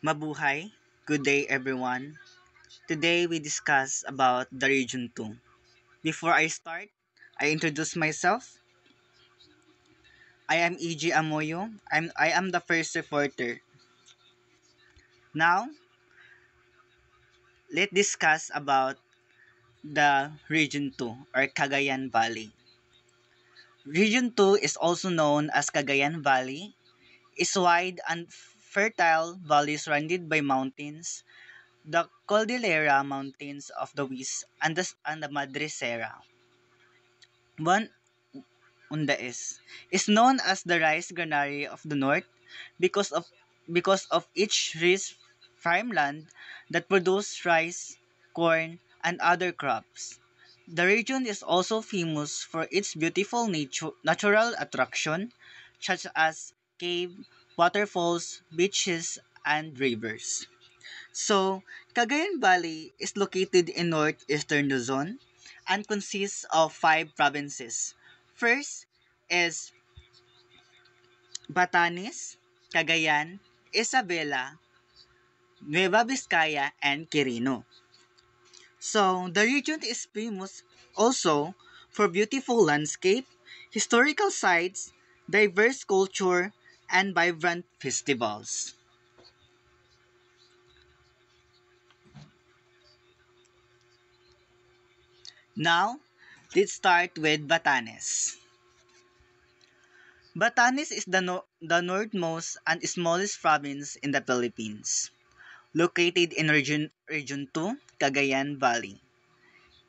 Mabuhay. Good day everyone. Today we discuss about the Region 2. Before I start, I introduce myself. I am E.G. Amoyo. I am the first reporter. Now, let's discuss about the Region 2 or Cagayan Valley. Region 2 is also known as Cagayan Valley. Is wide and fertile valley surrounded by mountains, the Cordillera Mountains of the West and the Madre Serra. One is known as the rice granary of the north because of its rich farmland that produce rice, corn, and other crops. The region is also famous for its beautiful natural attraction such as cave, waterfalls, beaches, and rivers. So, Cagayan Valley is located in northeastern Luzon and consists of five provinces. First is Batanes, Cagayan, Isabela, Nueva Vizcaya, and Quirino. So, the region is famous also for beautiful landscape, historical sites, diverse culture, and vibrant festivals. Now, let's start with Batanes. Batanes is the northmost and smallest province in the Philippines, located in Region 2, Cagayan Valley.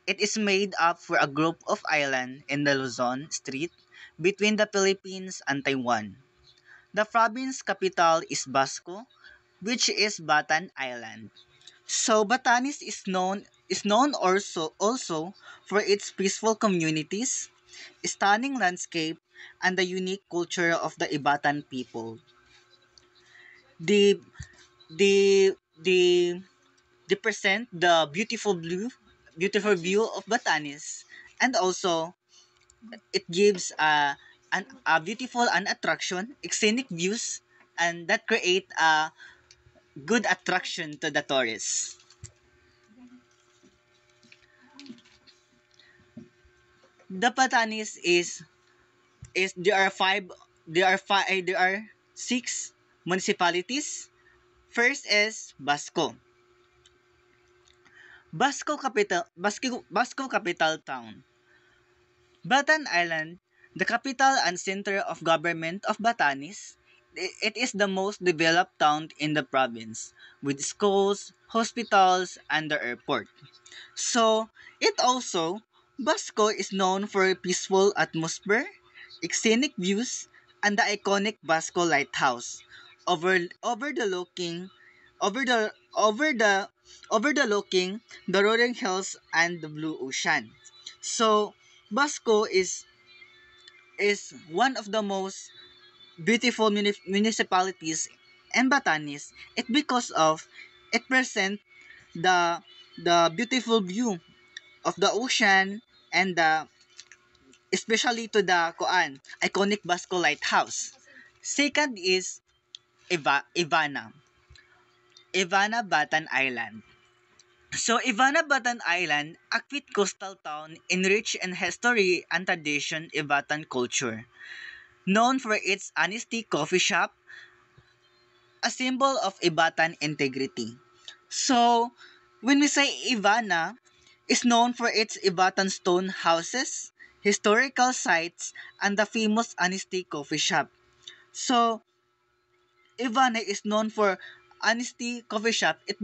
It is made up for a group of islands in the Luzon Strait between the Philippines and Taiwan. The province capital is Basco, which is Batan Island. So Batanes is known also for its peaceful communities, stunning landscape, and the unique culture of the Ibatan people. The the the they present the beautiful view of Batanes, and also it gives a beautiful an attraction, scenic views, and that create a good attraction to the tourists. The Batanes is there are six municipalities. First is Basco capital town. Batan Island, the capital and center of government of Batanes, it is the most developed town in the province with schools, hospitals, and the airport. So, it also Basco is known for a peaceful atmosphere, scenic views, and the iconic Basco Lighthouse, overlooking over the over the overlooking the rolling hills and the blue ocean. So, Basco is one of the most beautiful municipalities in Batanes. It because of it present the the beautiful view of the ocean and the especially to the iconic Basco Lighthouse. Second is Ivana Batan Island. So Ivana Batan Island, a quiet coastal town enriched in history and tradition Ivatan culture. Known for its honesty coffee shop, a symbol of Ivatan integrity. So, when we say Ivana, is known for its Ivatan stone houses, historical sites, and the famous Honesty coffee shop. So, Ivana is known for Honesty coffee shop. It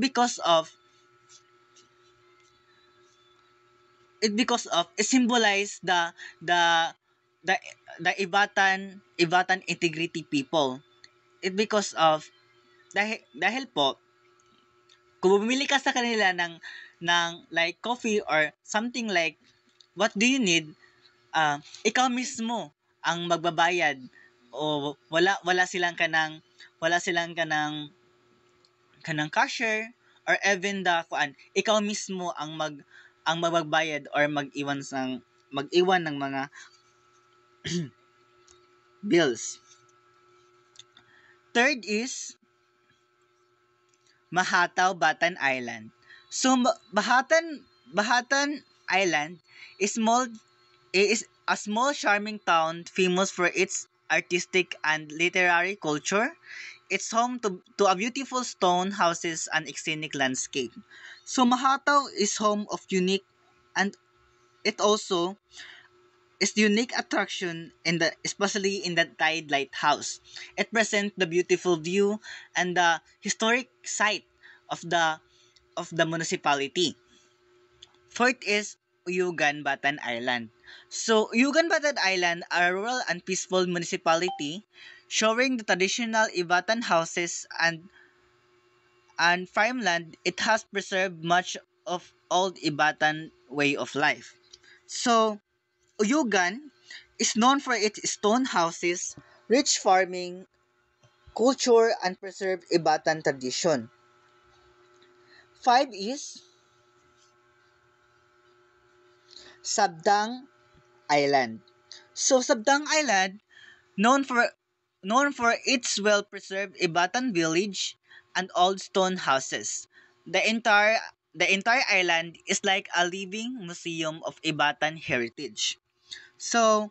symbolize the the the Ivatan integrity people. It because of dahil po kung bumili ka sa kanila ng like coffee or something like what do you need, ikaw mismo ang magbabayad o wala silang kanang cashier or even ikaw mismo ang magbabayad or mag-iwan ng mga bills. Third is Mahataw, Batan Island. So Bahatan Island is a small charming town famous for its artistic and literary culture. It's home to a beautiful stone houses and scenic landscape. So Mahataw is home of unique and it also is unique attraction in the especially in the Tide Lighthouse. It presents the beautiful view and the historic site of the municipality. Fourth is Uyugan, Batan Island. So, Uyugan, Batan Island, a rural and peaceful municipality showing the traditional Ivatan houses and farmland. It has preserved much of old Ivatan way of life. So, Uyugan is known for its stone houses, rich farming, culture, and preserved Ivatan tradition. Five is Sabdang Island. So Sabdang Island, known for known for its well-preserved Ibatan village and old stone houses. The entire the entire island is like a living museum of Ibatan heritage. So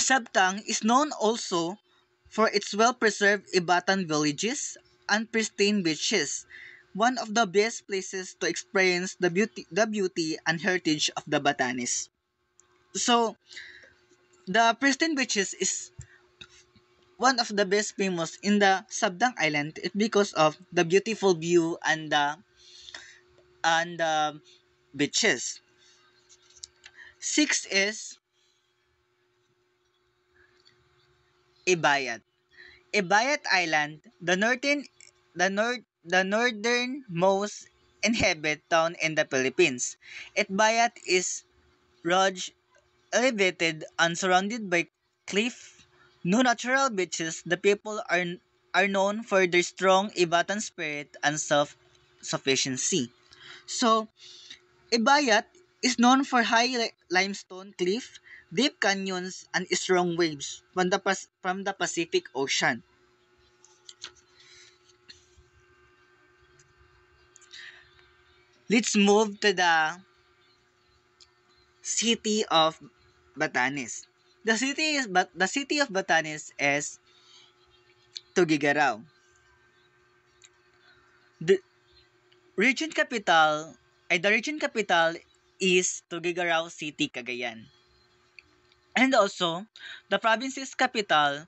Sabtang is known also for its well-preserved Ibatan villages and pristine beaches, one of the best places to experience the beauty and heritage of the Batanes. So, the pristine beaches is one of the best famous in the Sabdang Island because of the beautiful view and the beaches. Six is Ibayat. Ibayat Island, the northernmost inhabited town in the Philippines. Ibayat is rugged, elevated, and surrounded by cliff, no natural beaches. The people are known for their strong Ibatan spirit and self-sufficiency. So, Ibayat is known for high limestone cliff, deep canyons, and strong waves from the Pacific Ocean. Let's move to city of Batanes. The city of Batanes is Tugigaraw. The region capital the region capital is Tugigaraw City, Cagayan. And also, the province's capital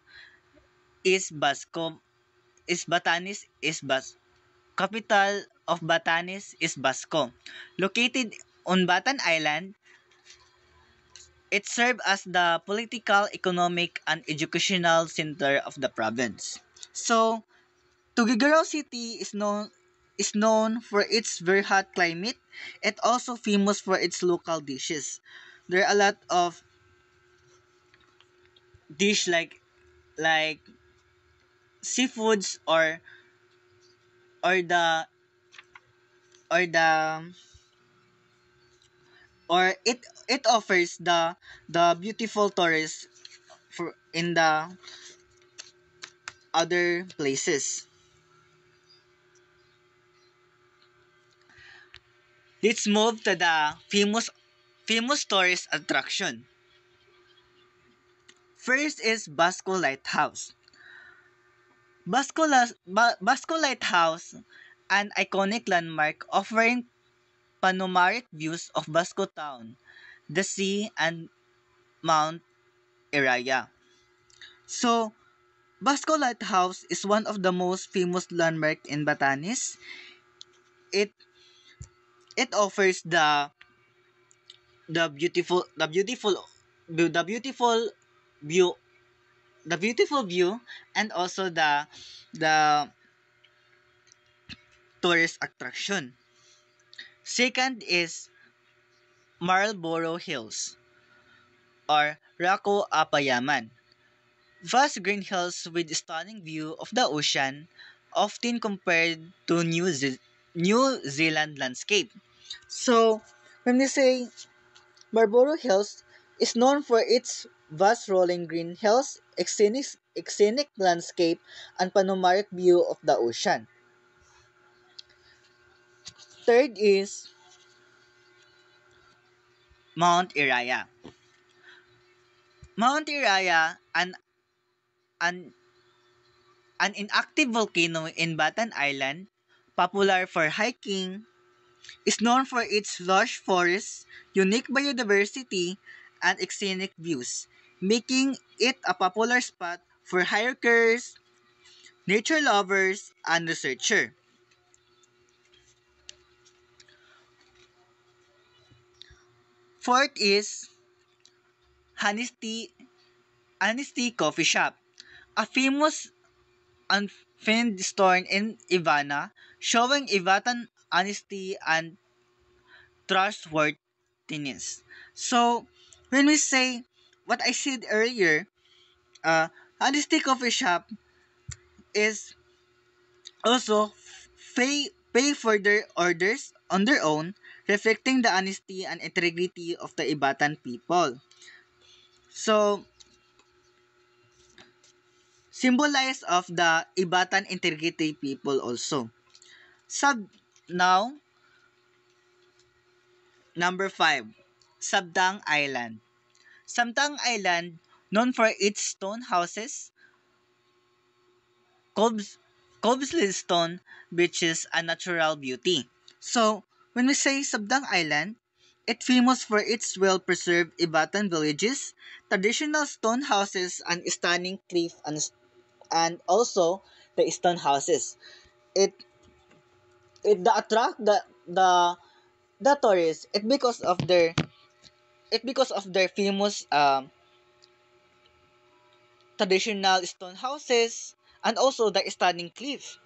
is Basco is Batanes is Bas capital of Batanes is Basco. Located on Batan Island, it served as the political, economic, and educational center of the province. So, Tuguegarao City is known for its very hot climate. It also famous for its local dishes. There are a lot of dish like seafoods or the or the or it offers the beautiful tourists for in the other places. Let's move to the famous tourist attraction. First is Basco Lighthouse. Basco Lighthouse, an iconic landmark offering panoramic views of Basco Town, the sea, and Mount Iraya. So, Basco Lighthouse is one of the most famous landmark in Batanes. It it offers the beautiful the beautiful the beautiful view the beautiful view and also the tourist attraction. Second is Marlborough Hills or Rako Apayaman. Vast green hills with stunning view of the ocean, often compared to New Zealand landscape. So, when we say Marlborough Hills is known for its vast rolling green hills, scenic landscape, and panoramic view of the ocean. Third is Mount Iraya. Mount Iraya, an, an inactive volcano in Batan Island, popular for hiking, is known for its lush forests, unique biodiversity, and scenic views, making it a popular spot for hikers, nature lovers, and researchers. Fourth is Honesty, Honesty Coffee Shop, a famous unfinished store in Ivana, showing Ivatan honesty and trustworthiness. So, when we say what I said earlier, Honesty Coffee Shop is also pay for their orders on their own, reflecting the honesty and integrity of the Ibatan people. So, symbolize of the Ibatan integrity people also. Sub now number 5, Sabdang Island. Sabdang Island, known for its stone houses, coves, cobblestone beaches, and natural beauty. So, when we say Sabdang Island, it's famous for its well-preserved Ibatan villages, traditional stone houses, and stunning cliff and also the stone houses. It it the attract the tourists. It because of their famous traditional stone houses and also the stunning cliff.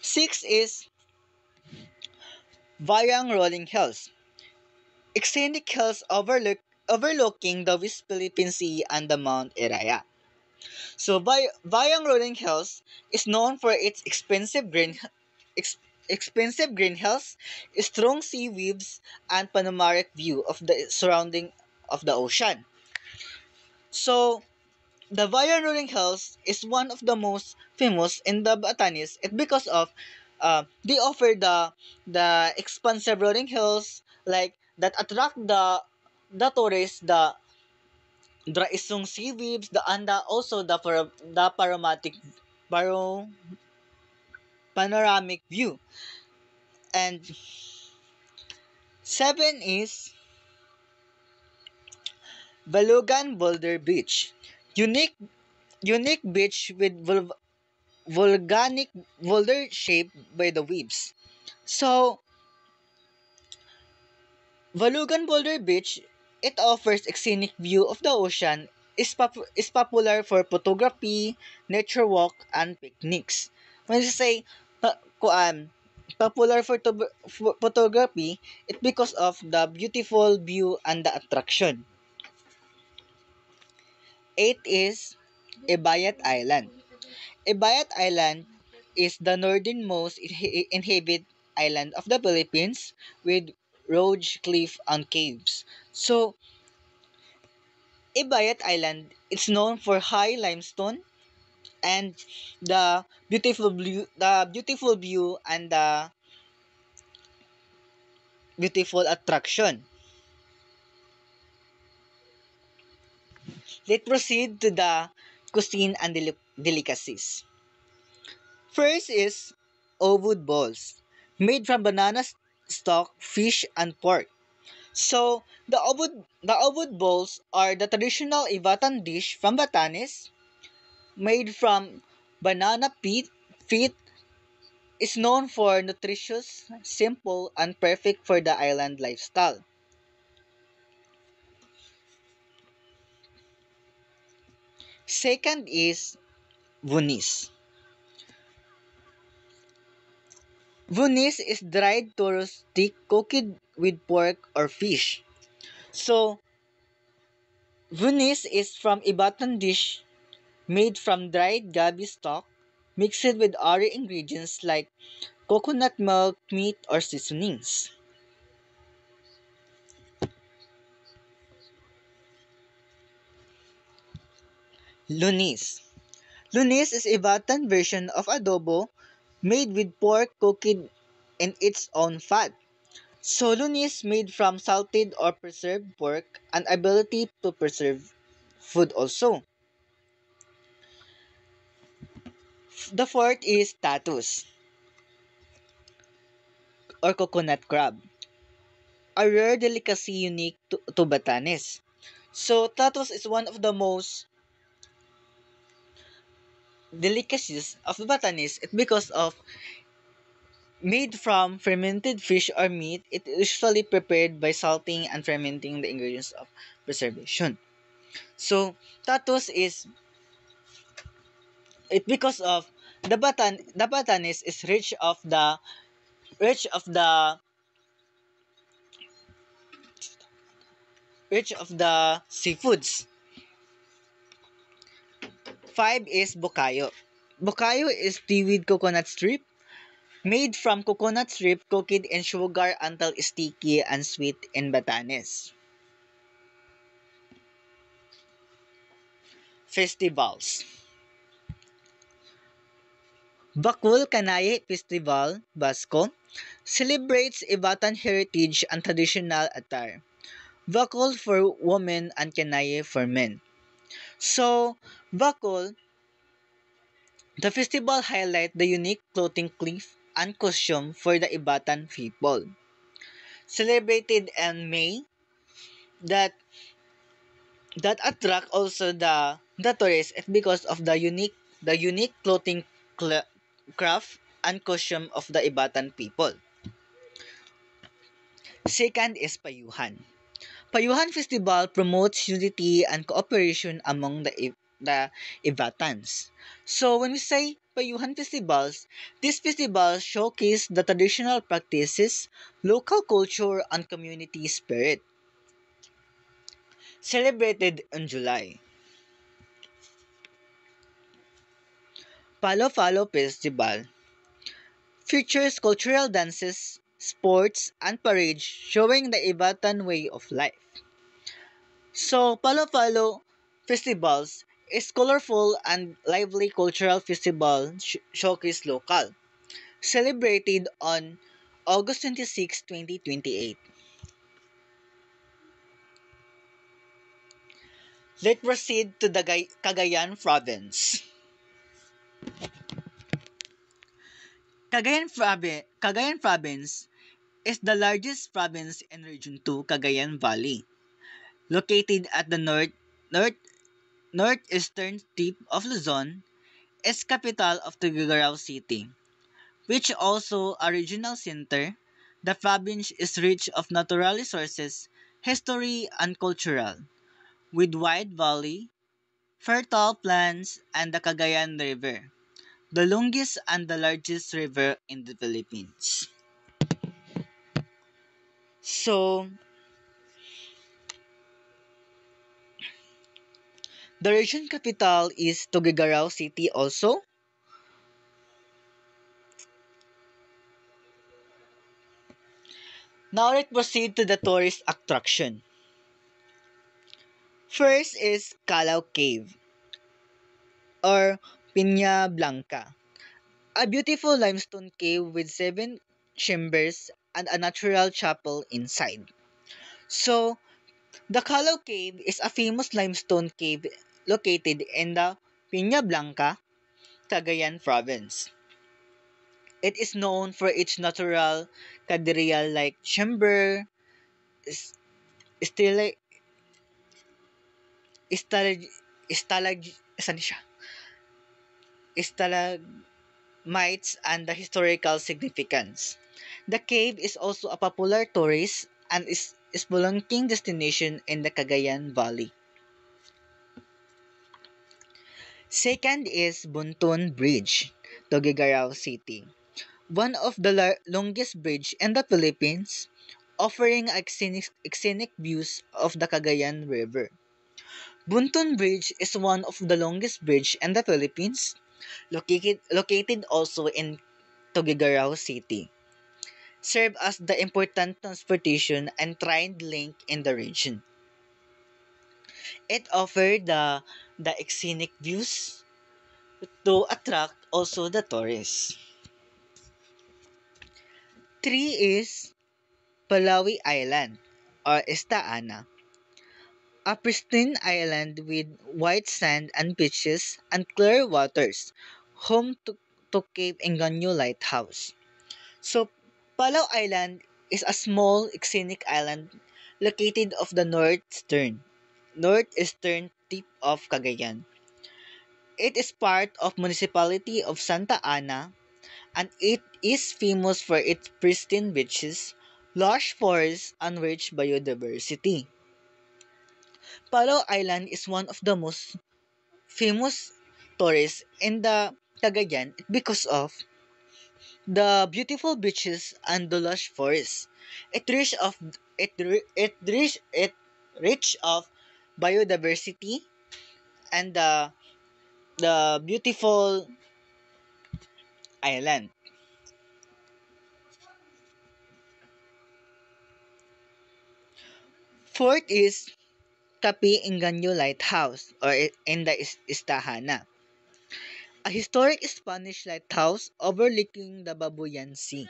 Six is Bayang Rolling Hills. Scenic hills overlooking the West Philippine Sea and the Mount Iraya. So Bayang Rolling Hills is known for its ex, expensive green hills, strong sea waves, and panoramic view of the surrounding of the ocean. So the Bayang Rolling Hills is one of the most famous in the Batanes. It because of they offer the expansive rolling hills like that attract the tourists, the isong sea waves, the anda also the paro, panoramic view. And seven is Balugan Boulder Beach. Unique unique beach with volcanic boulder shaped by the waves. So, Valugan Boulder Beach, it offers a scenic view of the ocean, is popular for photography, nature walk, and picnics. When you say popular for photography, it's because of the beautiful view and the attraction. Eight is Ebayat Island. Ebayat Island is the northernmost inhabited island of the Philippines with rogue cliff and caves. So, Ebayat Island is known for high limestone and the beautiful view and the beautiful attraction. Let's proceed to the cuisine and delicacies. First is Owood balls, made from banana stalk, fish, and pork. So, the obod balls are the traditional Ivatan dish from Batanes, made from banana feet, is known for nutritious, simple, and perfect for the island lifestyle. Second is Vunis. Vunis is dried toro stick cooked with pork or fish. So, Vunis is from Ivatan dish made from dried gabi stock mixed with other ingredients like coconut milk, meat, or seasonings. Lunis. Lunis is a Ivatan version of adobo made with pork cooked in its own fat. Solonis made from salted or preserved pork, an ability to preserve food also. The fourth is tatus or coconut crab, a rare delicacy unique to Batanes. So tatus is one of the most delicacies of Batanes. It because of made from fermented fish or meat. It is usually prepared by salting and fermenting the ingredients of preservation. So tatus is it because of the Batanes is rich of the seafoods. Five is bukayo. Bukayo is seaweed coconut strip made from coconut strip cooked in sugar until sticky and sweet in Batanes. Festivals. Bakul Kanaye Festival, Basco, celebrates Ivatan heritage and traditional attire. Bakul for women and Kanaye for men. So, Bakul, the festival highlight the unique clothing cliff and costume for the Ivatan people. Celebrated in May, that that attract also the tourists because of the unique clothing craft and costume of the Ivatan people. Second is Payuhan. Payuhan Festival promotes unity and cooperation among the Ivatans. So when we say Payuhan festivals, these festivals showcase the traditional practices, local culture, and community spirit. Celebrated in July. Palo Palo Festival features cultural dances, sports, and parades showing the Ivatan way of life. So, Palo Palo festivals is colorful and lively cultural festival showcase local, celebrated on August 26, 2028. Let's proceed to the Cagayan province. Cagayan province is the largest province in Region 2, Cagayan Valley, located at the north northeastern tip of Luzon, is capital of Tuguegarao City, which also a regional center. The province is rich of natural resources, history, and cultural, with wide valley, fertile plants, and the Cagayan River, the longest and the largest river in the Philippines. So, the region capital is Tuguegarao City also. Now let's proceed to the tourist attraction. First is Calao Cave or Piña Blanca, a beautiful limestone cave with seven chambers and a natural chapel inside. So, the Calao Cave is a famous limestone cave located in the Piña Blanca, Cagayan province. It is known for its natural cathedral-like chamber, s- stele- stalag- saan siya? Stalagmites, and the historical significance. The cave is also a popular tourist and is spelunking destination in the Cagayan Valley. Second is Buntun Bridge, Tuguegarao City, one of the longest bridge in the Philippines, offering scenic views of the Cagayan River. Buntun Bridge is one of the longest bridge in the Philippines, located also in Tuguegarao City, serve as the important transportation and train link in the region. It offered the scenic views to attract also the tourists. 3 is Palawi Island or Esta Ana, a pristine island with white sand and beaches and clear waters, home to Cape Engano Lighthouse. So, Palau Island is a small, scenic island located off the northeastern tip of Cagayan. It is part of municipality of Santa Ana and it is famous for its pristine beaches, lush forests, and rich biodiversity. Palau Island is one of the most famous tourists in the Cagayan because of the beautiful beaches and the lush forests. It rich of it rich of biodiversity and the beautiful island. Fourth is Cape Engaño Lighthouse or in the Istahana, a historic Spanish lighthouse overlooking the Babuyan Sea.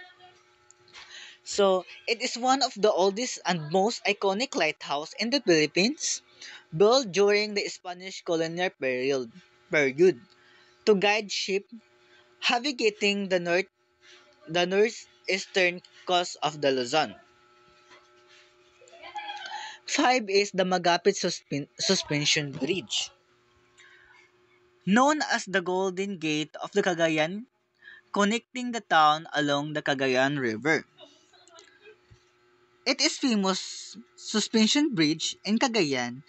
So, it is one of the oldest and most iconic lighthouse in the Philippines, built during the Spanish colonial period to guide ships navigating the northeastern coast of the Luzon. 5 is the Magapit Suspension Bridge. Known as the Golden Gate of the Cagayan, connecting the town along the Cagayan River. It is famous suspension bridge in Cagayan.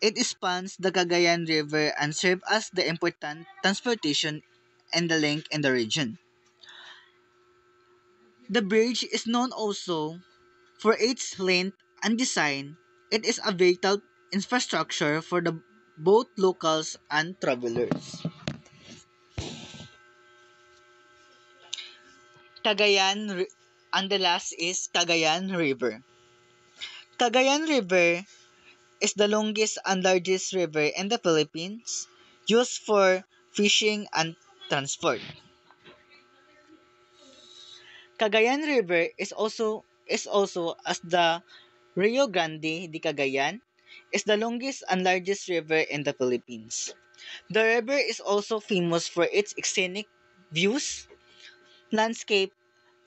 It spans the Cagayan River and serves as the important transportation and the link in the region. The bridge is known also for its length and design. It is a vital infrastructure for the both locals and travelers. And the last is Cagayan River. Cagayan River is the longest and largest river in the Philippines, used for fishing and transport. Cagayan River is also as the Rio Grande de Cagayan is the longest and largest river in the Philippines. The river is also famous for its scenic views, landscape,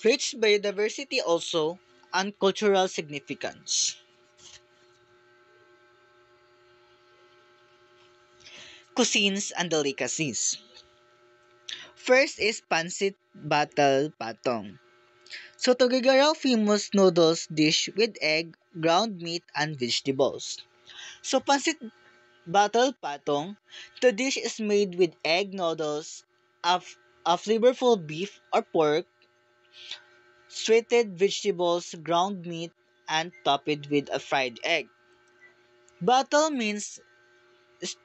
rich biodiversity also, and cultural significance. Cuisines and delicacies. First is Pancit Batal Patong. So Tugigaraw famous noodles dish with egg, ground meat, and vegetables. So Pancit Batal Patong, the dish is made with egg noodles, a flavorful beef or pork, sweetened vegetables, ground meat, and topped with a fried egg. Batal means s-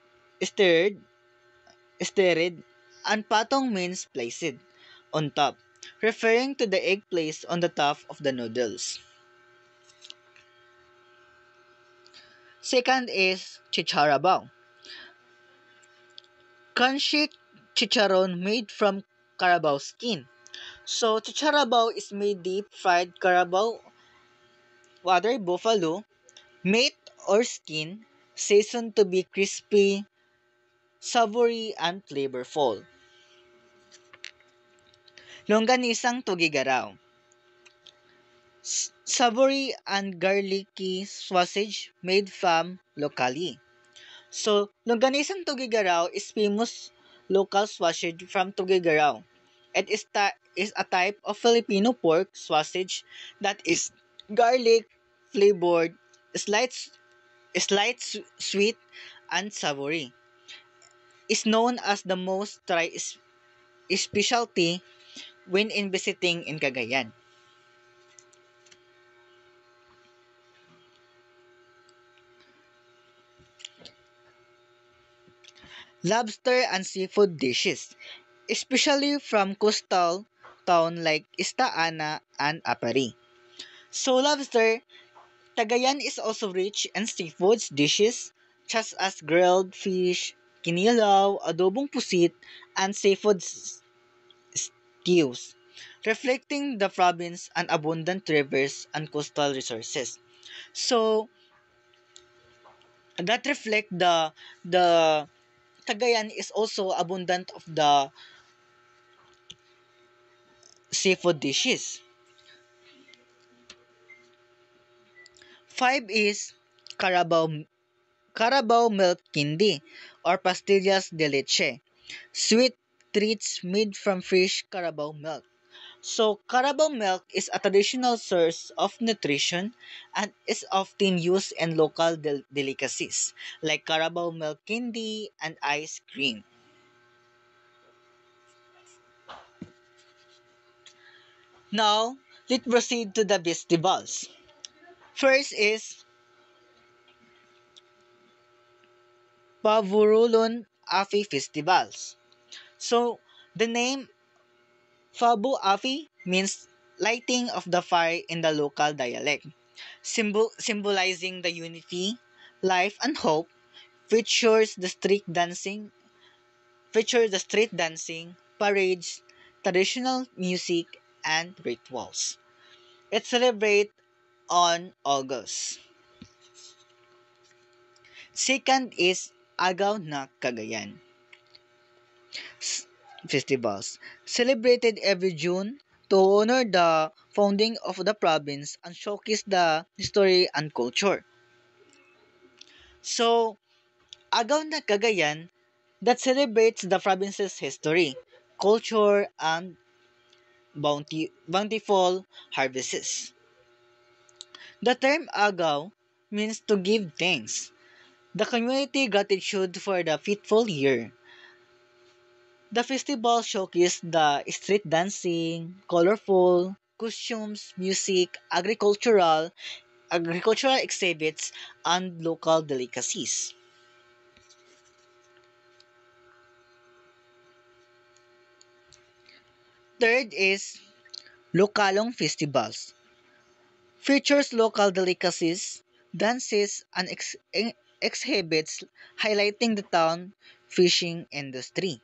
stirred, stirred, and patong means placed on top, referring to the egg placed on the top of the noodles. Second is chicharabaw. Crunchy chicharron made from carabao skin. So chicharabaw is made deep fried carabao, water buffalo, meat or skin, seasoned to be crispy, savory, and flavorful. Longganisang tugigaraw. Savory and garlicky sausage made from locally. So, Longganisang Tugigaraw is famous local sausage from Tugigaraw. It is a type of Filipino pork sausage that is garlic flavored, sweet, and savory. Is known as the most specialty when in visiting in Cagayan. Lobster and seafood dishes, especially from coastal town like Ista Ana and Apari. So lobster, Cagayan is also rich in seafoods dishes such as grilled fish, kinilaw, adobong pusit, and seafood stews. reflecting the province and abundant rivers and coastal resources. So that reflect the Cagayan is also abundant of the seafood dishes. Five is Carabao milk candy or pastillas de leche, sweet treats made from fresh Carabao milk. So, Carabao milk is a traditional source of nutrition and is often used in local delicacies like Carabao milk candy and ice cream. Now, let's proceed to the festivals. First is Pavurulun Afi Festivals. So, the name Fabu Afi means lighting of the fire in the local dialect, symbolizing the unity, life, and hope. Features the street dancing, parades, traditional music, and rituals. It celebrates on August. Second is Agaw na Cagayan festivals, celebrated every June to honor the founding of the province and showcase the history and culture. So, Agaw na Cagayan that celebrates the province's history, culture, and bountiful harvests. The term agaw means to give thanks. The community gratitude for the fitful year. The festival showcased the street dancing, colorful costumes, music, agricultural exhibits, and local delicacies. Third is Lokalong festivals. Features local delicacies, dances, and exhibits highlighting the town fishing industry.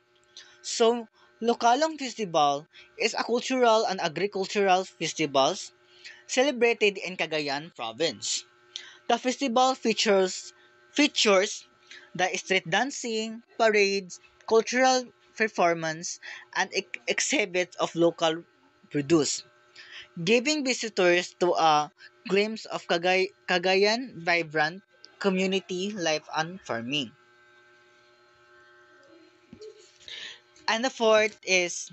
So, Lokalong Festival is a cultural and agricultural festival celebrated in Cagayan province. The festival features the street dancing, parades, cultural performance, and exhibits of local produce, giving visitors to a glimpse of Cagayan vibrant community life and farming. And the fourth is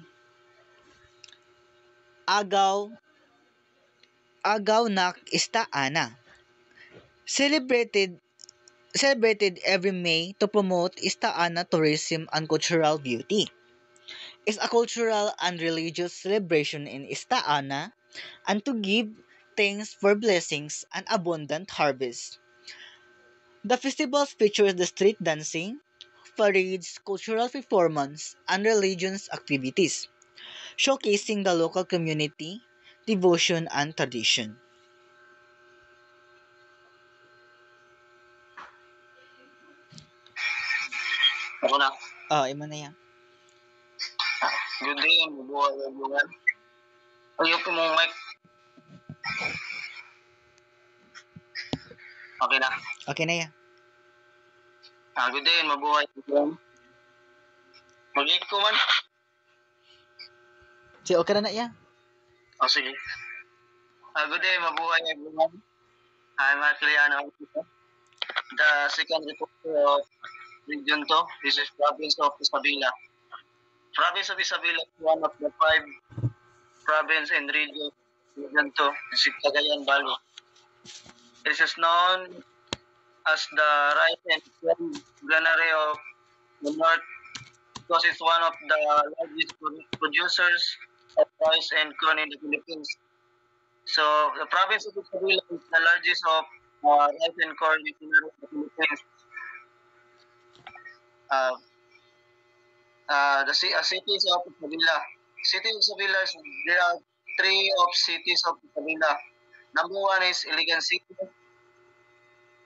Agaw Agaw Nak Istaana, celebrated celebrated every May to promote Istaana tourism and cultural beauty. It's a cultural and religious celebration in Istaana and to give thanks for blessings and abundant harvest. The festival features the street dancing, parades, cultural performance, and religious activities, showcasing the local community, devotion, and tradition. Ako na. Imo na yan. Good day and mabuhay everyone. Ayun po mong mic. Okay na. Okay na yan. Good day and mabuhay everyone. Mag-eat ko man. Si okay na yan. Sige. Good day, mabuhay everyone. I'm Acliano. The second reporter of Region 2. This is Province of Isabela. Province of Isabela is one of the 5 province and region 2, is Cagayan Valley. It is known as the rice and corn granary of the north because it's one of the largest producers of rice and corn in the Philippines. So the province of Isabela is the largest of rice and corn in the Philippines. Uh, the cities of Isabela. City of Isabela, there are 3 cities of Isabela. Number 1 is Iligan City,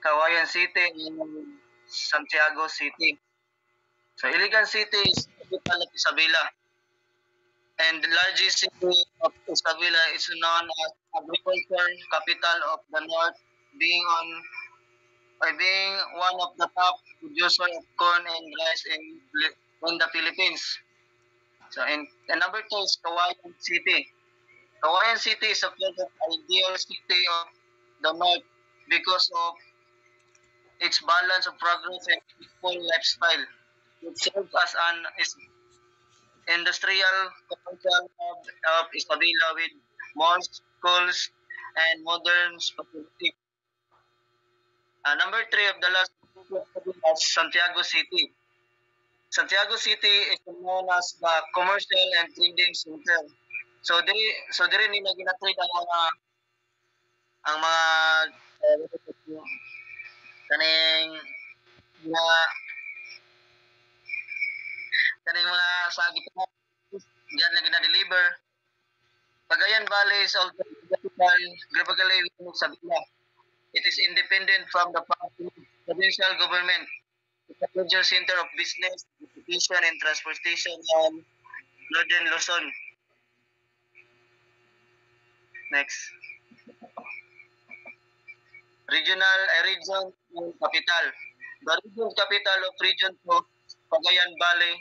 Kawayan City, and Santiago City. So Iligan City is capital of Isabela. And the largest city of Isabela is known as agriculture capital of the north, being on by being one of the top producer of corn and rice in the Philippines. So, and number two is Kawayan City. Kawayan City is a favorite ideal city of the north because of its balance of progress and peaceful lifestyle. It serves as an industrial commercial hub of Isabela with malls, schools, and modern facilities. Number three of the last is Santiago City. Santiago City is known as the commercial and trading center. So diri nila ginatrade ang mga kaning mga kaning mga sagip diyan na gina-deliver. Cagayan Valley is also the capital sa Sabina. It is independent from the provincial government. It's a major center of business, education, and transportation in Northern Luzon. Next. Region capital. The region capital of Region 2, Cagayan Valley,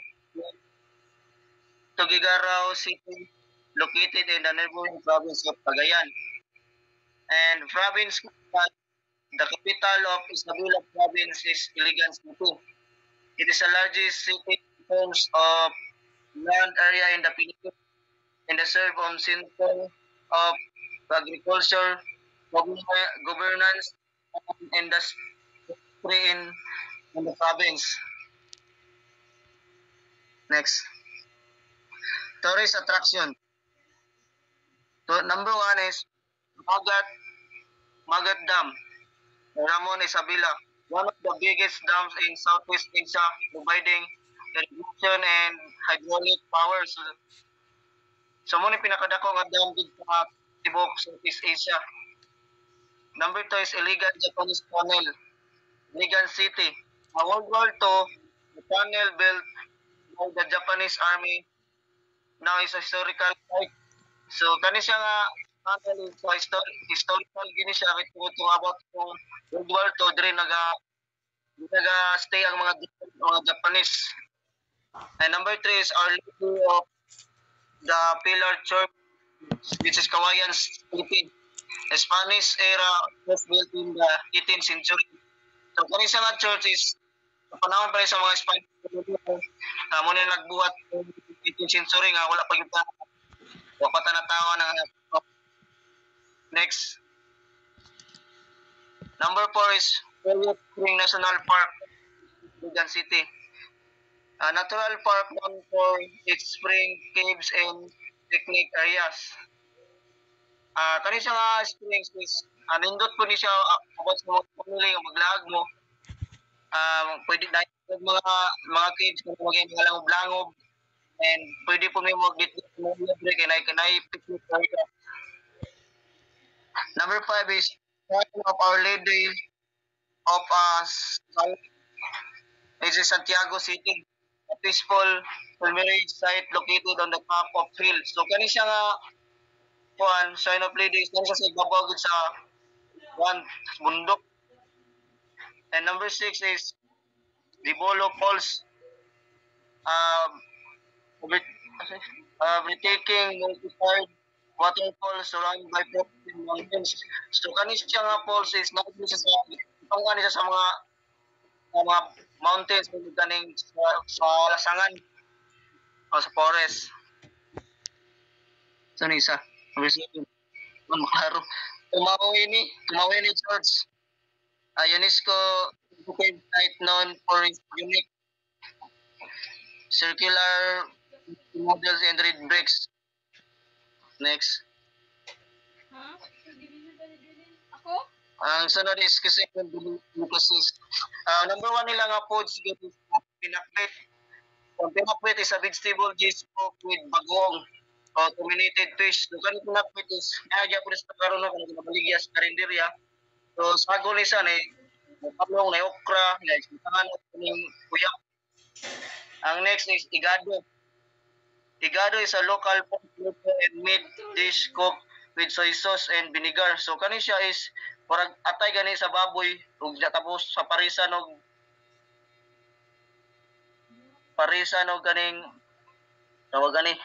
Tugigaraw City, located in the neighboring province of Cagayan. And province, the capital of Isabela province is Iligan City. It is the largest city in terms of land area in the Philippines and the serve on center of agriculture, governance, and industry in the province. Next. Tourist attraction. So, number one is Magat Dam, Ramon Isabela, one of the biggest dams in Southeast Asia, providing irrigation and hydraulic power. So mo ni pinakadako nga dam dito sa tibok Southeast Asia. Number two is Iligan Japanese Tunnel, Iligan City. World War II, the tunnel built by the Japanese Army now is a historical site. So kani siya nga tunnel is historical gini siya kung about kung World War II dire naga stay ang mga Japanese. And number three is Our Lady of the Pillar Church, which is Kawayan City. A Spanish era was built in the 18th century. So kani siya nga church is panahon pa rin sa mga Spanish muna nagbuhat ng 18th century nga wala pa kita tanatawa ng next. Number 4 is Elliot Spring National Park, Iligan City. A natural park known for its spring, caves, and picnic areas. Kani siya nga springs is nindot po ni siya about sa mga family o maglag mo. Pwede dahil mga kids kung mga langob-langob and pwede po may mag-dito libre kanay picnic area. Number 5 is Shrine of Our Lady of this is Santiago City, a peaceful pilgrimage site located on the top of hill. So kani siya nga Shrine of Lady is kani siya sa ibabaw sa bundok. And number 6 is Dibolo Falls, breathtaking multi-colored waterfalls surrounded by protected mountains. So kani siya nga falls is nakita siya sa mga mountains kaning sa lasangan o sa forest. So ni isa, number 7. Maklaro. Tumawini Church, a UNESCO heritage site known for its unique circular models and red bricks. Next. Ang sunod is kasi number 1 nila nga foods is pinakbet. Ang pinakbet is a vegetable dish cooked with bagong o terminated fish. So kanang pinakbet is nagya po sa karon na kanang nabaligya sa karinderya. So sago ni sa ni palong na okra, na istangan at ning kuya. Ang next is igado. Higado is a local pork and meat dish cooked with soy sauce and vinegar. So kani siya is parang atay gani sa baboy ug tapos sa parisan og kaning tawag gani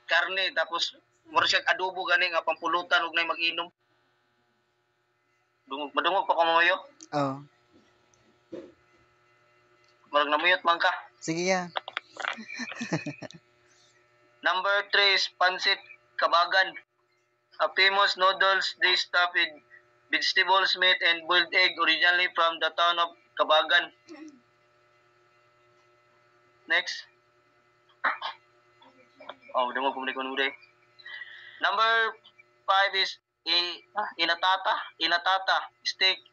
karne tapos mura siya adobo gani nga pampulutan ug nay mag-inom. Madungog pa ko mayo. Oh. Marag namuyot man ka. Sige ya. Number 3 is Pancit Kabagan. A famous noodles dish stuffed with vegetables, meat, and boiled egg originally from the town of Kabagan. Next. Oh, damo pumili ko nuday. Number 5 is inatata.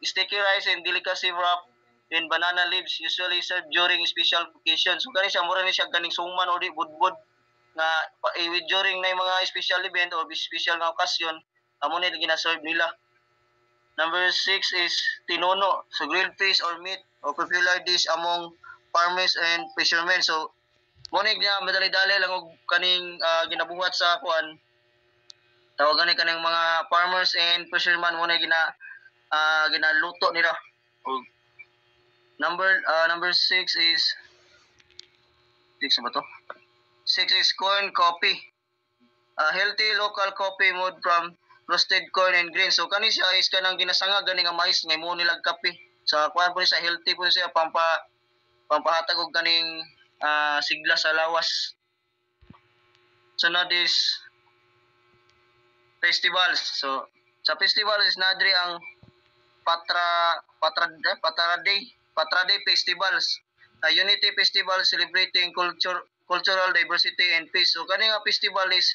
Sticky rice and delicacy wrap in banana leaves usually served during special occasions. So kani siya mura ni siya ganing suman o di budbud nga during na mga special event or special nga okasyon amo ni gina-serve nila. Number 6 is tinono. So grilled fish or meat or popular dish among farmers and fishermen. So mo ni nga madali-dali lang og kaning ginabuhat sa kuan tawagan ni kaning mga farmers and fishermen mo na ginaluto nila. Number 6 is 6 ba to? 6 is corn coffee. A healthy local coffee made from roasted corn and grains. So kani siya is kanang ginasanga gani nga mais nga imo nilag kape. Sa kuan po siya healthy po siya pampahatag og kaning sigla sa lawas. Sunod is festivals. So sa festival is nadri ang Patra Day festivals. Unity festival celebrating cultural diversity and peace. So kani nga festival is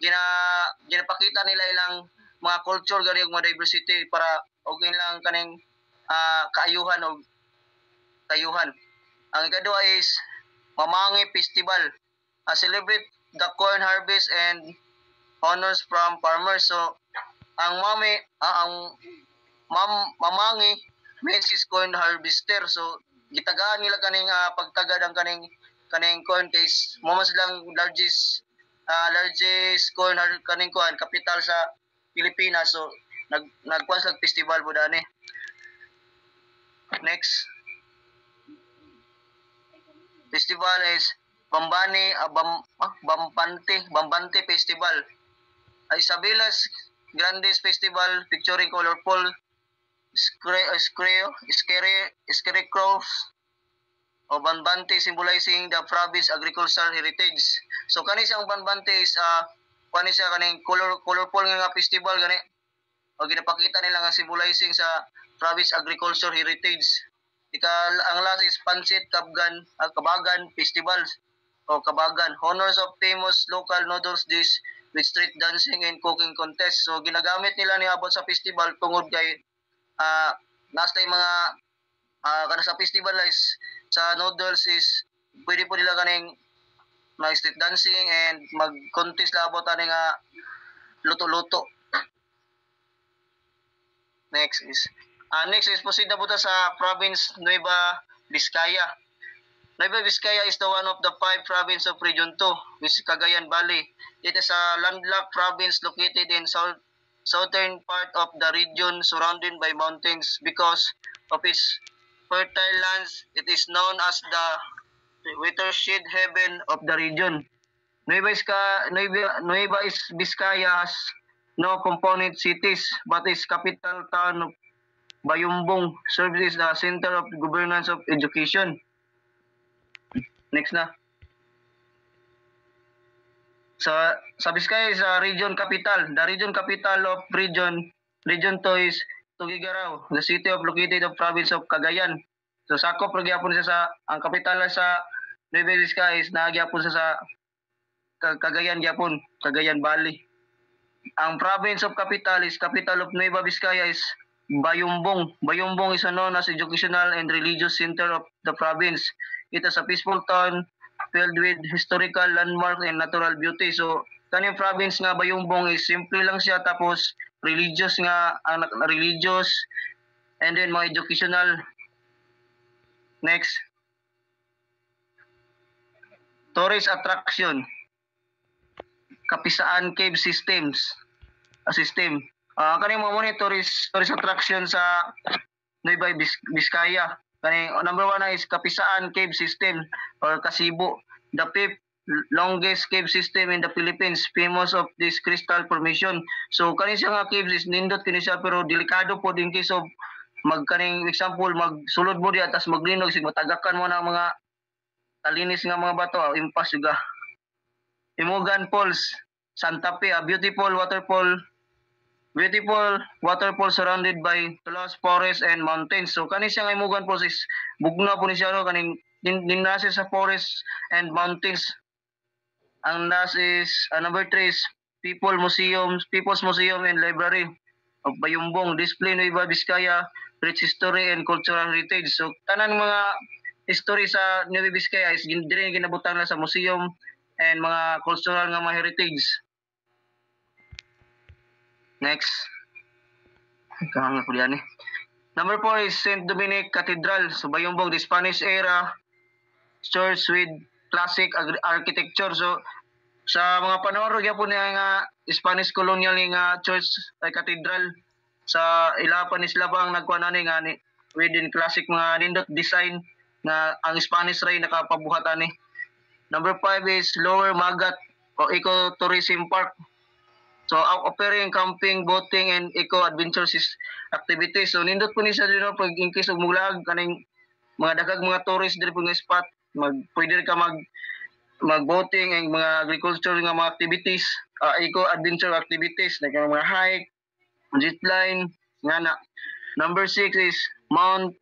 ginapakita nila ilang mga culture gani ug mga diversity para og ilang kaning kaayuhan og kayuhan. Ang ikadua is Mamangi Festival. Celebrate the corn harvest and honors from farmers. So ang mamangi means is corn harvester. So gitagaan nila kaning pagtagad ang kaning corn case mo mas lang largest corn kaning kuan capital sa Pilipinas. So nagkuan sa festival po dani. Next festival is Bambante Festival. Isabella's Grandes Festival featuring colorful scarecrows o Bambante symbolizing the province agricultural heritage. So kani siyang Bambante is kani siya kaning colorful nga festival gani o ginapakita nila nga symbolizing sa province agricultural heritage. Ang last is Pancit Kabagan Festival o Kabagan, honors of famous local noodles dish with street dancing and cooking contest. So ginagamit nila ni abot sa festival tungod kay nasta yung mga kana sa festival is sa noodles is pwede po nila kaning mag street dancing and mag-contest labot ani nga luto-luto. Next is proceed na po sa province Nueva Vizcaya. Nueva Vizcaya is the one of the 5 province of Region 2, which is Cagayan Valley. It is a landlocked province located in southern part of the region surrounded by mountains. Because of its fertile lands, it is known as the watershed heaven of the region. Nueva Vizcaya has no component cities, but its capital town of Bayumbong serves as the center of governance of education. Next na. Sa Vizcaya is a region capital. The region capital of region 2 is Tugigaraw, the city of located of province of Cagayan. So sakop ra gyapon siya sa ang capital sa Nueva Vizcaya is nagyapon siya sa Cagayan gyapon, Cagayan Valley. Ang province of capital of Nueva Vizcaya is Bayumbong. Bayumbong is known as educational and religious center of the province. It is a peaceful town filled with historical landmarks and natural beauty. So, kaning province nga Bayumbong is simple lang siya tapos religious and then mga educational. Next. tourist attraction, Kapisaan Cave system. Kani mo ni tourist attraction sa Nueva Vizcaya. Kani number 1 is Kapisaan Cave System or Kasibo, the fifth longest cave system in the Philippines, famous of this crystal formation. So kani siya nga caves is nindot kini siya pero delikado po in case of magkaning example magsulod mo diya tas maglinog sig matagakan mo na mga talinis nga mga bato, impas juga. Imogan Falls, Santa Fe, a beautiful waterfall surrounded by close forest and mountains. So kani siya nga Imogan Falls is bugna po ni siya no kaning dinase sa forest and mountains. Ang last is number 3 is People's Museum and Library of Bayumbong, display Nueva Vizcaya, rich history and cultural heritage. So tanan mga history sa Nueva Vizcaya is diri ginabutan na sa museum and mga cultural nga mga heritage. Next. Kahanga ko diyan eh. Number 4 is St. Dominic Cathedral. So Bayumbong, the Spanish era church with classic architecture. So sa mga panahon gyapon niya nga Spanish colonial nga church ay cathedral sa ilapan ni sila bang nagkuan ani nga ni within classic mga nindot design na ang Spanish ray nakapabuhat ani. Number 5 is Lower Magat o Eco-Tourism Park. So offering camping, boating and eco-adventure activities. So nindot po ni siya dito pag in case of mulag kaning mga daghang mga tourist diri po nga spot, pwede ka mag-boating and mga agriculture nga mga activities, eco-adventure activities like mga hike, zip line, nga na. Number 6 is Mount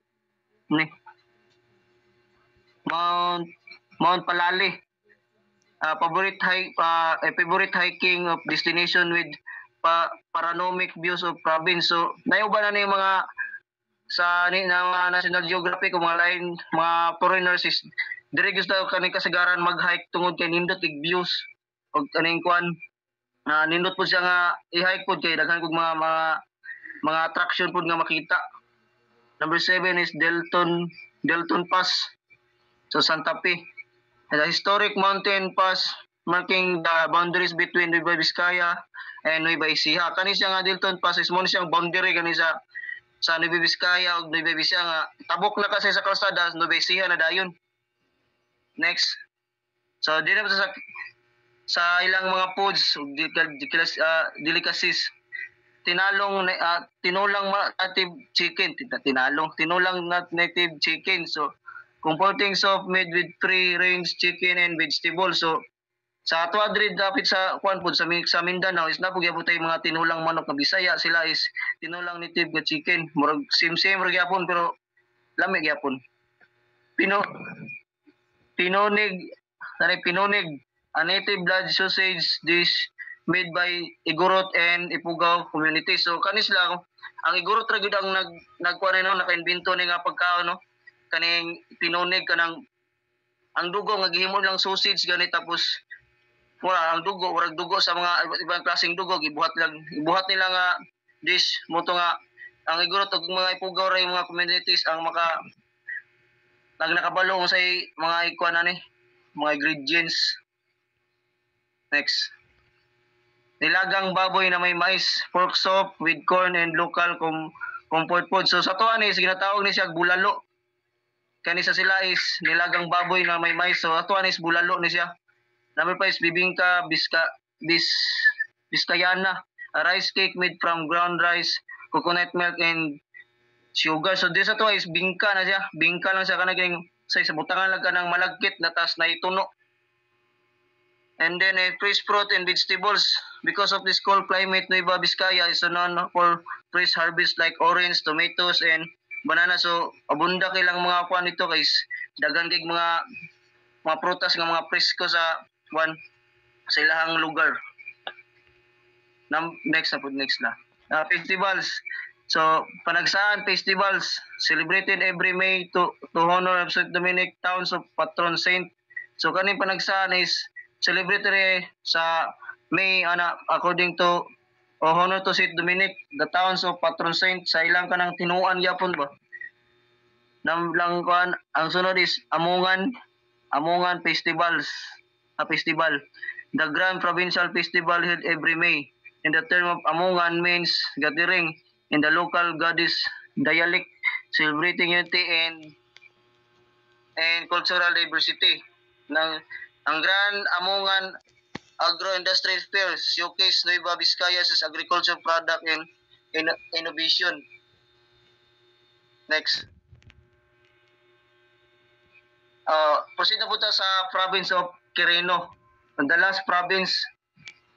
Palali. Favorite hiking of destination with panoramic views of province. So nayuba na yung mga sa mga National Geographic o mga lain mga foreigners is dire gusto kaning kasagaran mag-hike tungod kay nindot ig views og kaning kuan nindot po siya nga i-hike pod kay daghan kog mga attraction pod nga makita. Number 7 is Delton Pass. So Santa Fe, the historic mountain pass marking the boundaries between Nueva Vizcaya and Nueva Ecija. Kani siya nga Delton Pass is mo siyang boundary kani sa Nueva Vizcaya ug Nueva Ecija nga tabok na kasi sa kalsada Nueva Ecija na dayon. Next. So dito sa ilang mga foods ug delicacies tinulang native chicken. So comforting soup made with free range chicken and vegetables. So sa ato adri dapat sa kuan pud sa Mindanao is napog gyapon tay mga tinulang manok nga Bisaya, sila is tinulang native nga chicken. Murag same ra gyapon pero lami gyapon. Pinonig, a native blood sausage dish made by Igorot and Ifugao community. So kanis lang ang Igorot ra gyud ang nagkuan no naka-invento ni nga pagkaon no. Kaning pinonig kanang ang dugo nga gihimo lang sausage gani tapos ang dugo sa mga ibang klaseng dugo gibuhat nila nga dish mo to nga ang Igorot ug mga Ifugao ra yung mga communities ang nakabalong sa mga ikuan ani mga ingredients. Next. Nilagang baboy na may mais, pork soup with corn and local comfort food. So sa tuwa ni ginatawag ni siya bulalo. Kani sa sila is nilagang baboy na may mais. So ato is bulalo ni siya. Number 5 is bibingka Biskayana, a rice cake made from ground rice, coconut milk and sugar. So this ato is bingka na siya. Bingka lang siya kanang sa butangan lang kanang malagkit na tas na ituno. And then fresh fruit and vegetables. Because of this cold climate, Nueva Vizcaya is known for fresh harvest like orange, tomatoes, and banana. So abunda kay lang mga kuan nito guys. Dagan kay mga prutas nga mga presko sa ilahang lugar. Next na. Festivals. So Panagsaan festivals celebrated every May to honor of St. Dominic towns of patron saint. So kaning Panagsaan is celebratory sa May according to honor to St. Dominic, the towns of patron saint sa ilang kanang tinuan gyapon ba. Ang sunod is Amungan festivals. festival. The Grand Provincial Festival held every May. And the term of Amongan means gathering in the local goddess dialect, celebrating unity and cultural diversity. Ang Grand Amongan Agro-Industrial Fair showcase Nueva Vizcaya as agriculture product and innovation. Next. Proceed na po tayo sa province of Quirino, the last province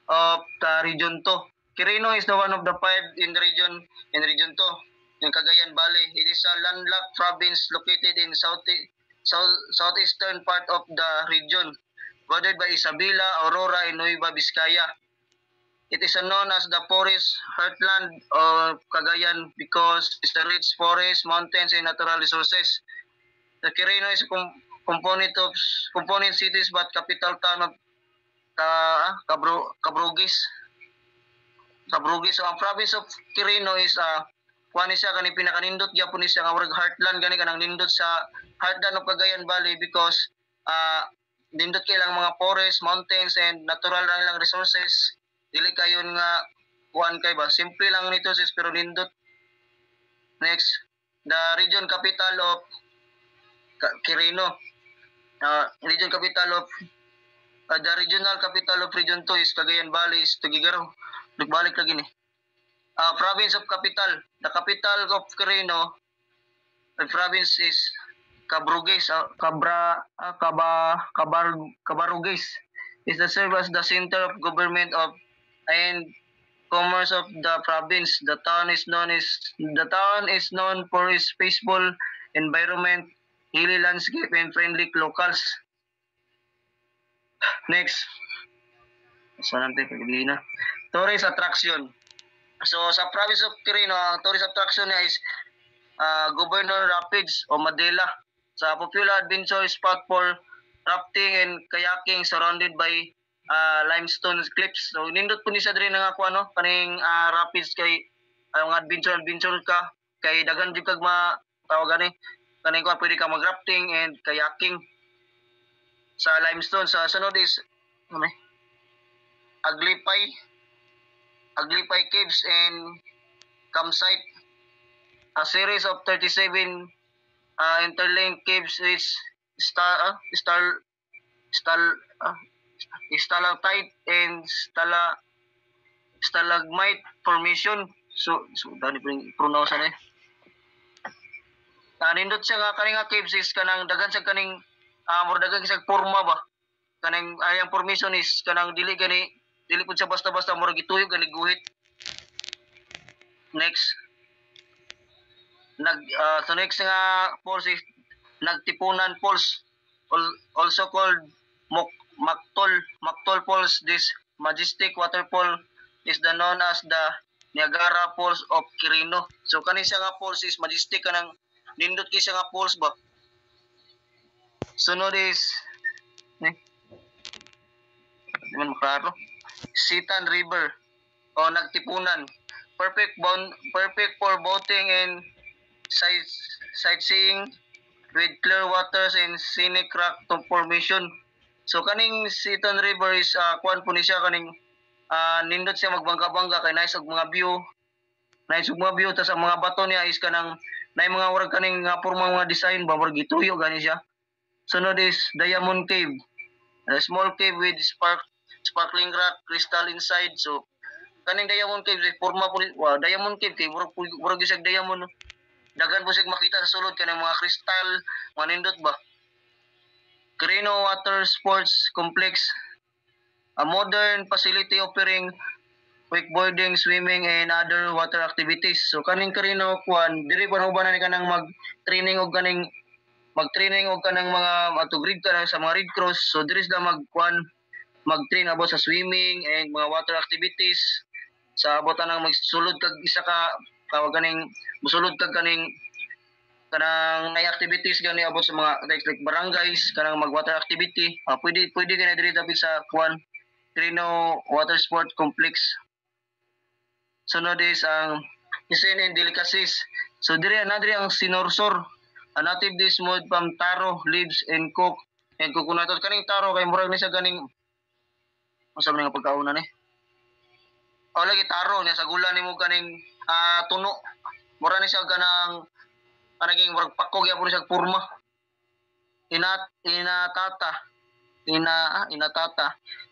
of the Region 2. Quirino is the one of the 5 in Region 2 in Cagayan Valley. It is a landlocked province located in southeastern part of the region, bordered by Isabela, Aurora, and Nueva Vizcaya. It is known as the forest heartland of Cagayan because it's a rich forest, mountains, and natural resources. The Quirino is a component cities but capital town of Cabrugis. So ang province of Quirino is kuan siya kani pinakanindot gyapon ni siya nga murag heartland gani kanang nindot sa heartland of Cagayan Valley because nindot kay lang mga forest, mountains, and natural lang ilang resources. Dili kayon nga kuan kay ba simple lang nito sis pero nindot. Next, the region capital of Quirino. Region capital of the regional capital of Region 2 is Cagayan Valley is Tugigaraw. Nagbalik lagi ni. Province of capital. The capital of Quirino, the province is Cabrugis, Cabarugis. Is the serve as the center of government of and commerce of the province. The town is known for its peaceful environment, hilly landscape, and friendly locals. Next. Saan natin pagdili na? Tourist attraction. So sa province of Quirino, ang tourist attraction niya is Governor Rapids o Madela. Sa popular adventure spot for rafting and kayaking surrounded by limestone cliffs. So nindot po ni sa diri nga ko ano kaning rapids kay ang adventure ka kay daghan jud kag tawag ani kaning ko pwede ka mag-rafting and kayaking sa limestone. Sa sunod is Aglipay Caves and Campsite. A series of 37 interlinked caves is stalactite and stalagmite formation. So dani pronounce ani. Nindot siya nga kaning caves is kanang daghan sa kaning mura daghan sa forma ba. Kanang ayang formation is kanang dili pud siya basta-basta mura gituyog gani guhit. Next. So next nga falls is Nagtipunan Falls, also called Mactol Falls. This majestic waterfall is known as the Niagara Falls of Quirino. So kani siya nga falls is majestic kanang nindot kay siya nga falls ba. Sunod is Sitan River o Nagtipunan. Perfect for boating and sightseeing with clear waters and scenic rock formation. So kaning Sitan River is kuan po ni siya kaning nindot siya magbangka-bangka kay nice og mga view. Nice og mga view tas ang mga bato niya is kanang nay mga warag kaning porma mga design ba warag gituyo gani siya. Sunod is Diamond Cave. A small cave with sparkling rock crystal inside. So kaning Diamond Cave porma po Diamond Cave kay murag gyud diamond. Daghan po sig makita sa sulod kanang mga crystal, mga nindot ba. Quirino Water Sports Complex, a modern facility offering wakeboarding, swimming, and other water activities. So kaning Quirino kuan diri pa uban ni kanang mag-training og kanang mga matugrid ka sa mga Red Cross. So diri sila mag-train about sa swimming and mga water activities. Sa abot nang magsulod kag isa ka kaning musulod kag kanang nay activities gani abot sa mga like barangays kanang mag water activity. Pwede gani diri dapat sa Quirino Water Sport Complex. Sunod is ang Cuisine and Delicacies. So diri ang sinorsor, a native dish made from taro leaves and cooked and coconut oil kaning taro kay murag ni sa ganing unsa man nga pagkauna ni. O lagi taro niya sa gula nimo kaning tuno. Mura ni siya ganang kanang murag pakog ya po siya purma. Inatata.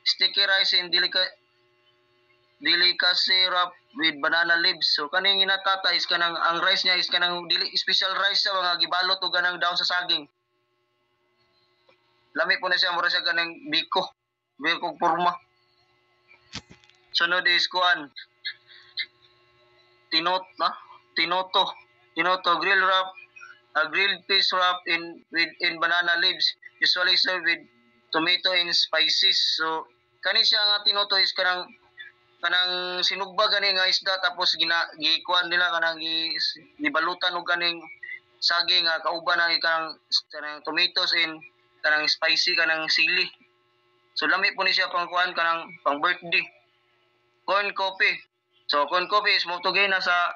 Sticky rice and delicacy wrap with banana leaves. So kaning inatata is kanang ang rice niya is kanang special rice sa mga gibalot o ganang daon sa saging. Lami po na siya mura siya kanang biko purma. Sunod is kuan tinoto grill wrap, a grilled fish wrap in banana leaves, usually served with tomato and spices. So kani siya nga tinoto is kanang sinugba gani nga isda tapos gikuan nila kanang gibalutan og kaning saging nga kauban ang kanang tomatoes and kanang spicy kanang sili. So lami po ni siya pang kuan kanang pang birthday. Corn coffee. So corn coffee is motugay na sa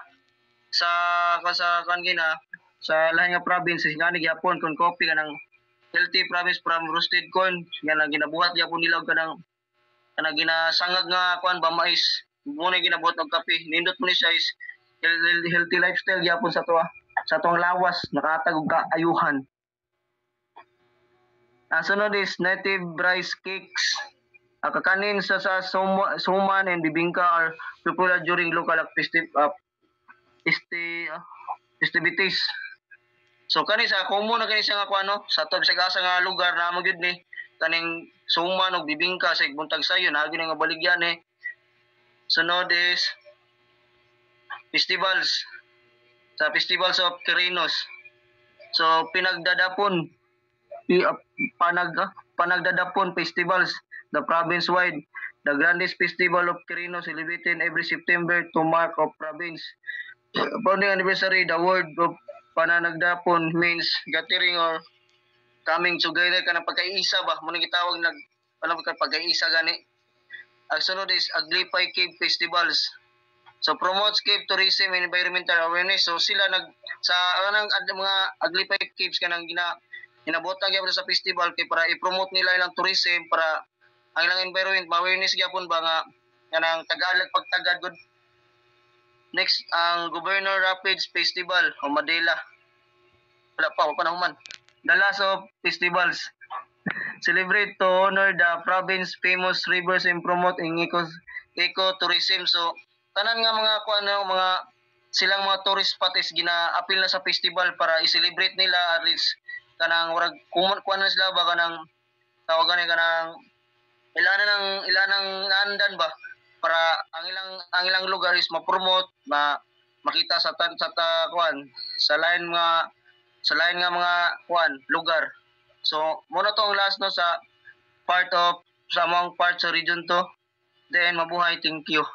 kan gina sa lain nga province ngani gyapon corn coffee kanang healthy province from roasted corn nga ginabuhat gyapon nila og kanang ginasangag nga kuan ba mais mo na ginabuhat og kape nindot mo ni siya is healthy lifestyle gyapon sa tuwang lawas nakahatag og kaayuhan. Sunod is native rice cakes. Kakanin sa suman and bibingka are popular during local festivities. So kani sa common na kani siya nga kuano sa asa nga lugar na mo gyud ni kaning suman og bibingka sa buntag sayon na gyud nga baligyan ni. Sunod is festivals. Sa festivals of Quirinos. So pinagdadapon panagdadapon festivals the province-wide. The grandest festival of Quirino celebrated every September to mark of province. Founding anniversary, the word of pananagdapon means gathering or coming together ka ng pagkaisa ba? Muna gitawag pagkaisa gani. Ang sunod is Aglipay Cave Festivals. So promotes cave tourism and environmental awareness. So sila sa mga Aglipay Caves kanang hinabotang gyapon sa festival kay para i-promote nila ilang tourism para ang ilang environment awareness gyapon ba nga kanang tagalag pagtagad good. Next ang Governor Rapids Festival o Madela. Wala pa naman. The last of festivals celebrate to honor the province famous rivers and promote eco-tourism. So tanan nga mga mga silang mga tourist spot is gina-appeal na sa festival para i-celebrate nila at least kanang warag kuan na sila ba kanang tawagan ni kanang ilanang andan ba para ang ilang lugar is ma-promote makita sa kuan sa lain nga mga kuan lugar. So mo na tong last no sa among part sa region to. Then mabuhay, thank you.